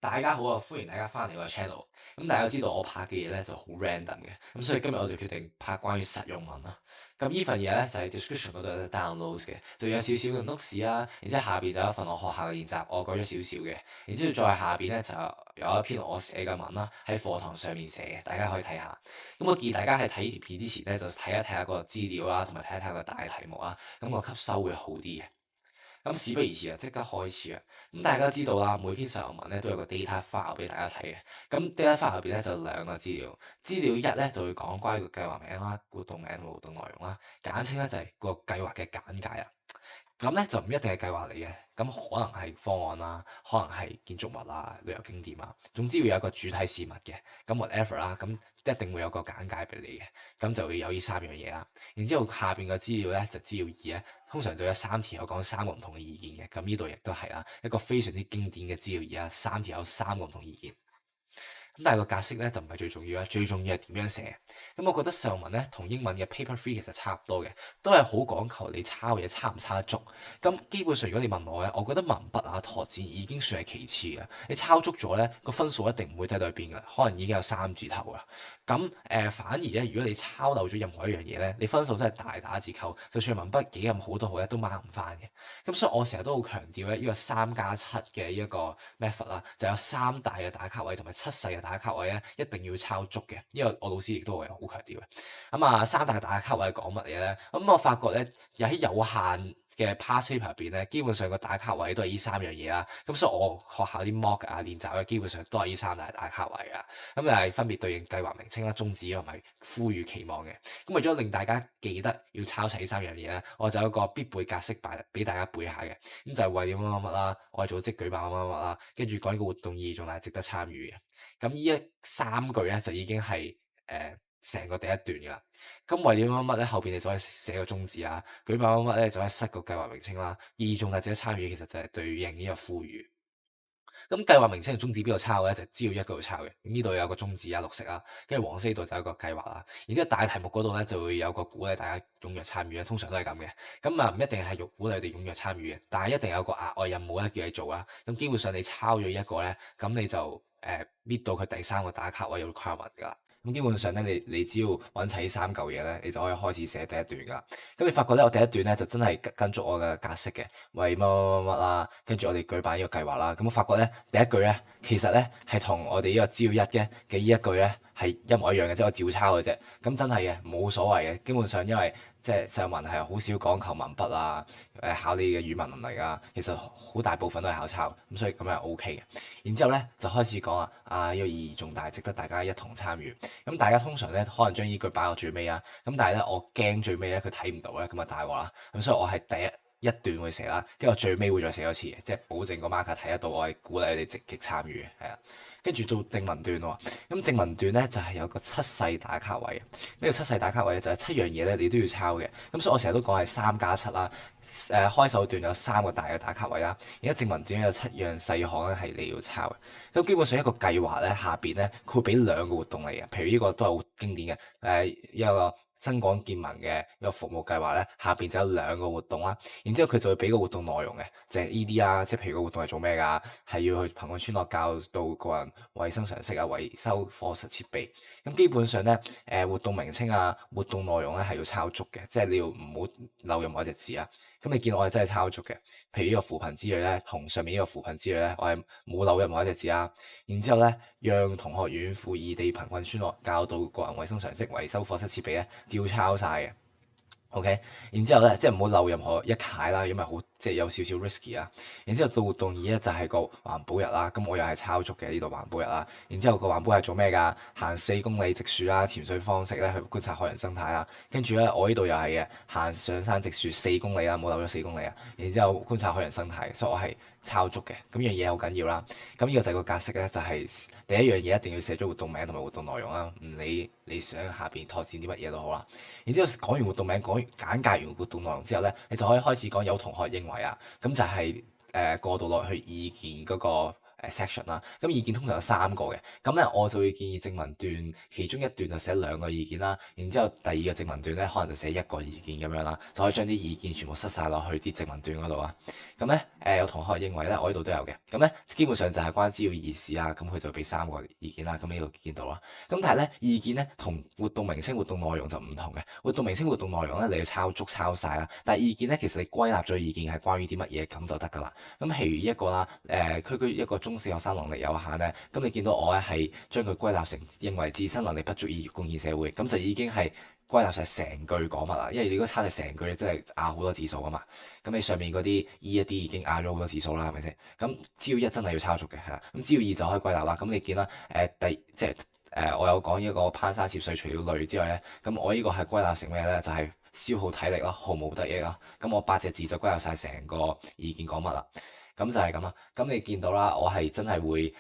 大家好啊，歡迎大家翻嚟我個 channel。咁大家知道我拍嘅嘢咧就好 random 嘅，咁所以今日我就決定拍關於實用文啦。咁呢份嘢咧就係 description 嗰度有得 download 嘅，就有少少嘅 notes 啦，然之後下邊就有一份我學校嘅練習，我改咗少少嘅，然之後再下邊咧就有一篇我寫嘅文啦，喺課堂上面寫嘅，大家可以睇下。咁我建議大家喺睇呢條片之前咧，就睇一睇下個資料啦，同埋睇一睇個大題目啊，咁個吸收會好啲嘅。咁事不宜遲啊，即刻開始啊！咁大家都知道啦，每篇實用文咧都有個 data file 俾大家睇嘅。咁 data file 入邊咧就兩個資料，資料一咧就會講關於個計劃名啦、活動名同埋活動內容啦，簡稱咧就係個計劃嘅簡介啊。咁咧就唔一定係計劃嚟嘅，咁可能係方案啦，可能係建築物啊、旅遊景點啊，總之會有一個主體事物嘅，咁 whatever 啦，咁一定會有個簡介俾你嘅，咁就會有呢三樣嘢啦。然之後下邊嘅資料咧就資料二咧，通常就有三條有講三個唔同嘅意見嘅，咁呢度亦都係啦，一個非常之經典嘅資料二啦，三條有三個唔同意見。咁但係個格式咧就唔係最重要啦，最重要係點樣寫。咁我覺得上文咧同英文嘅 paper three 其實差唔多嘅，都係好講求你抄嘢抄唔抄得足。咁基本上如果你問我咧，我覺得文筆啊拓展已經算係其次嘅。你抄足咗咧，個分數一定唔會低到去邊㗎，可能已經有三字頭啦。咁反而咧，如果你抄漏咗任何一樣嘢咧，你分數真係大打折扣。就算文筆幾咁好都好咧，都 mark 唔翻嘅。咁所以我成日都好強調咧，呢個3+7嘅呢一個 method 啦，就有三大嘅打卡位同埋七細嘅打卡位咧，一定要抄足嘅。呢個我老師亦都係好強調嘅。咁啊，三大打卡位講乜嘢咧？咁我發覺咧，又喺有限嘅 past paper 入邊咧，基本上個打卡位都係呢三樣嘢啦。咁所以我學校啲 mock 啊練習咧，基本上都係呢三大打卡位啊。咁就係分別對應計劃名稱啦、宗旨同埋呼籲期望嘅。咁為咗令大家記得要抄齊呢三樣嘢咧，我就有個必背格式擺俾大家背下嘅。咁就係為點乜乜乜啦，我係組織舉辦乜乜乜啦，跟住講呢個活動意義重大值得參與嘅。咁呢一三句咧就已經係成個第一段㗎啦。咁為點乜乜咧，後邊你就可以寫個宗旨啊，舉辦乜乜咧就可以塞個計劃名稱啦，意義重大值得參與其實就係對應呢個呼籲。咁計劃名稱同宗旨邊度抄嘅咧？就係資料一嗰度抄嘅。咁呢度有個宗旨啊，綠色啊，跟住黃色呢度就有個計劃啦。然之後大題目嗰度咧就會有個鼓勵大家踴躍參與啦，通常都係咁嘅。咁啊唔一定係鼓勵你哋踴躍參與嘅，但係一定有個額外任務咧叫你做啦。咁基本上你抄咗一個咧，咁你就搣到佢第三個打卡位有 requirement 㗎啦。咁基本上咧，你只要揾齊三嚿嘢咧，你就可以開始寫第一段噶啦。咁你發覺咧，我第一段咧就真係跟足我嘅格式嘅，為乜乜乜乜啦，跟住我哋舉辦呢個計劃啦。咁我發覺咧，第一句咧其實咧係同我哋呢個資料一嘅呢一句咧係一模一樣嘅，即係我照抄嘅啫。咁真係嘅，冇所謂嘅。基本上因為即係上文係好少講求文筆啊，考你嘅語文能力啊，其實好大部分都係考抄，咁所以咁係 OK 嘅。然之後咧就開始講啦，呢個意義重大，值得大家一同參與。咁大家通常咧可能將呢句擺到最尾啊，咁但係咧我驚最尾咧佢睇唔到咧，咁啊大鑊啦。咁所以我係第一段會寫啦，跟住我最尾會再寫一次嘅，即係保證個 marker 睇得到，我係鼓勵你哋積極參與嘅，係啊。跟住做正文段喎，咁正文段咧就係有個七細打卡位嘅，呢個七細打卡位咧就係七樣嘢咧你都要抄嘅，咁所以我成日都講係3+7啦。開首段有三個大嘅打卡位啦，而家正文段有七樣細項咧係你要抄嘅。咁基本上一個計劃咧下邊咧佢會俾兩個活動嚟嘅，譬如呢個都係好經典嘅一個增廣見聞嘅一個服務計劃咧，下邊就有兩個活動啦。然之後佢就會俾個活動內容嘅，就係呢啲啦，即係譬如個活動係做咩㗎？係要去貧困村落教導個人衞生常識啊，維修課室設備。咁基本上咧活動名稱啊、活動內容咧係要抄足嘅，即係你要唔好漏任何一隻字啊。咁你見我係真係抄足嘅，譬如呢個扶貧之類咧，同上面呢個扶貧之類咧，我係冇漏任何一隻字啊。然之後咧，讓同學遠赴異地貧困村落教導個人衞生常識、維修課室設備咧，照抄晒嘅。OK，然之後咧，即係唔好漏任何一楷啦，因為好即係有少少 risky 啊。然之後到活動二咧就係個環保日啦，咁我又係抄足嘅呢度環保日啦。然之後個環保日做咩㗎？行4公里植樹啦，潛水方式咧去觀察海洋生態啊。跟住咧我呢度又係嘅，行上山植樹4公里啦，冇漏咗4公里啊。然之後觀察海洋生態，所以我係抄足嘅。咁樣嘢好緊要啦。咁呢個就係個格式咧，就係第一樣嘢一定要寫咗活動名同埋活動內容啦。唔理你想下邊拓展啲乜嘢都好啦。然之後講完活動名，簡介完活動內容之後咧，你就可以開始講有同學認為啊，咁就係過渡落去意見嗰個 section 啦。咁意見通常有3個嘅，咁咧我就會建議正文段其中一段就寫2個意見啦，然之後第2個正文段咧可能就寫1個意見咁樣啦，就可以將啲意見全部塞晒落去啲正文段嗰度啊。咁咧有同學認為咧我呢度都有嘅，咁咧基本上就係關資料議事啊，咁佢就俾3個意見啦，咁呢度見到啦。咁但係咧意見咧同活動名稱、活動內容就唔同嘅，活動名稱、活動內容咧你要抄足抄晒啦，但係意見咧其實你歸納咗意見係關於啲乜嘢咁就得㗎啦。咁譬如一個啦，區一個中四學生能力有限咧，咁你見到我咧係將佢歸納成認為自身能力不足以貢獻社會，咁就已經係歸納晒成句講乜啦。因為你如果抄晒成句，你真係拗好多字數啊嘛。咁你上面嗰啲 E 一啲已經拗咗好多字數啦，係咪先？咁資料一真係要抄足嘅，係啦。咁資料二就可以歸納啦。咁你見啦，即係我有講一個攀山涉水除了累之外咧，咁我呢個係歸納成咩咧？就係消耗體力咯，毫無得益咯。咁我8隻字就歸納晒成個意見講乜啦。咁就係咁啦。咁你見到啦，我係真係會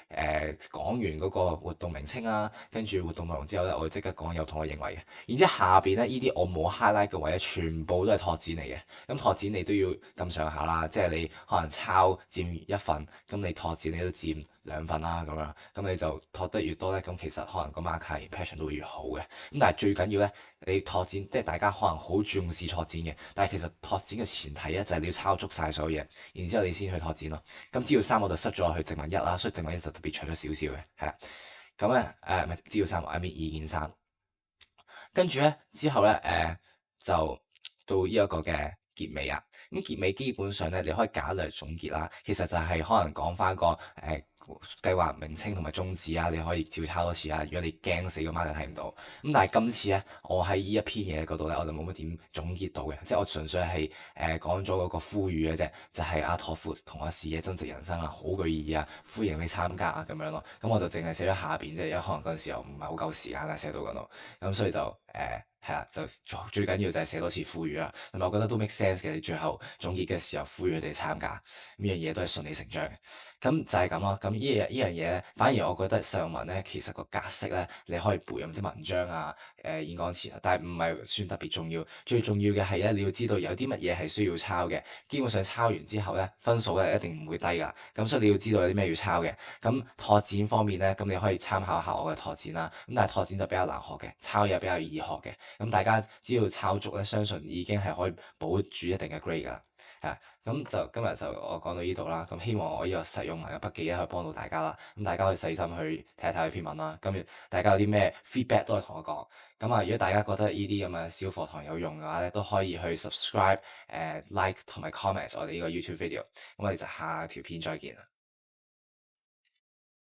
講完嗰個活動名稱啊，跟住活動內容之後咧，我會即刻講有同學認為嘅。然之後下邊咧，呢啲我冇 highlight 嘅位咧，全部都係拓展嚟嘅。咁拓展你都要咁上下啦，即係你可能抄佔1份，咁你拓展你都佔2份啦，咁樣。咁你就拓得越多咧，咁其實可能個 marker impression 都會越好嘅。咁但係最緊要咧，你拓展即係大家可能好重視拓展嘅，但係其實拓展嘅前提咧就係你要抄足晒所有嘢，然之後你先去拓展咯。咁資料3我就塞咗落去正文1啦，所以正文1就特別長咗少少嘅，係啦。咁咧唔係資料3，I mean 意見3。跟住咧之後咧就到呢一個嘅結尾啊。咁結尾基本上咧你可以簡略總結啦，其實就係可能講翻個計劃名稱同埋宗旨啊，你可以照抄多次啊。如果你驚死個 marker 睇唔到，咁但係今次咧，我喺呢一篇嘢嗰度咧，我就冇乜點總結到嘅，即係我純粹係講咗嗰個呼籲嘅啫，就係阿托夫同阿視野增值人生啊，好具意義啊，歡迎你參加啊咁樣咯。咁我就淨係寫咗下邊啫，因為可能嗰陣時候唔係好夠時間啦，寫到嗰度，咁所以就係啦，就最緊要就係寫多次呼籲啦。同埋我覺得都 make sense 嘅，你最後總結嘅時候呼籲佢哋參加，呢樣嘢都係順理成章嘅。咁就係咁咯。咁呢樣嘢咧，反而我覺得上文咧，其實個格式咧，你可以背咁啲文章啊、演講詞啊，但係唔係算特別重要。最重要嘅係咧，你要知道有啲乜嘢係需要抄嘅。基本上抄完之後咧，分數咧一定唔會低㗎。咁所以你要知道有啲咩要抄嘅。咁拓展方面咧，咁你可以參考下我嘅拓展啦。咁但係拓展就比較難學嘅，抄嘢比較易學嘅。咁大家只要抄足咧，相信已經係可以保住一定嘅 grade 㗎啦。咁就今日就我講到呢度啦。咁希望我呢個實用文嘅筆記咧可以幫到大家啦。咁大家可以細心去睇一睇呢篇文啦。咁大家有啲咩 feedback 都可以同我講。咁啊，如果大家覺得呢啲咁嘅小課堂有用嘅話咧，都可以去 subscribe、like 同埋 comment 我哋呢個 YouTube video。咁我哋就下條片再見啦。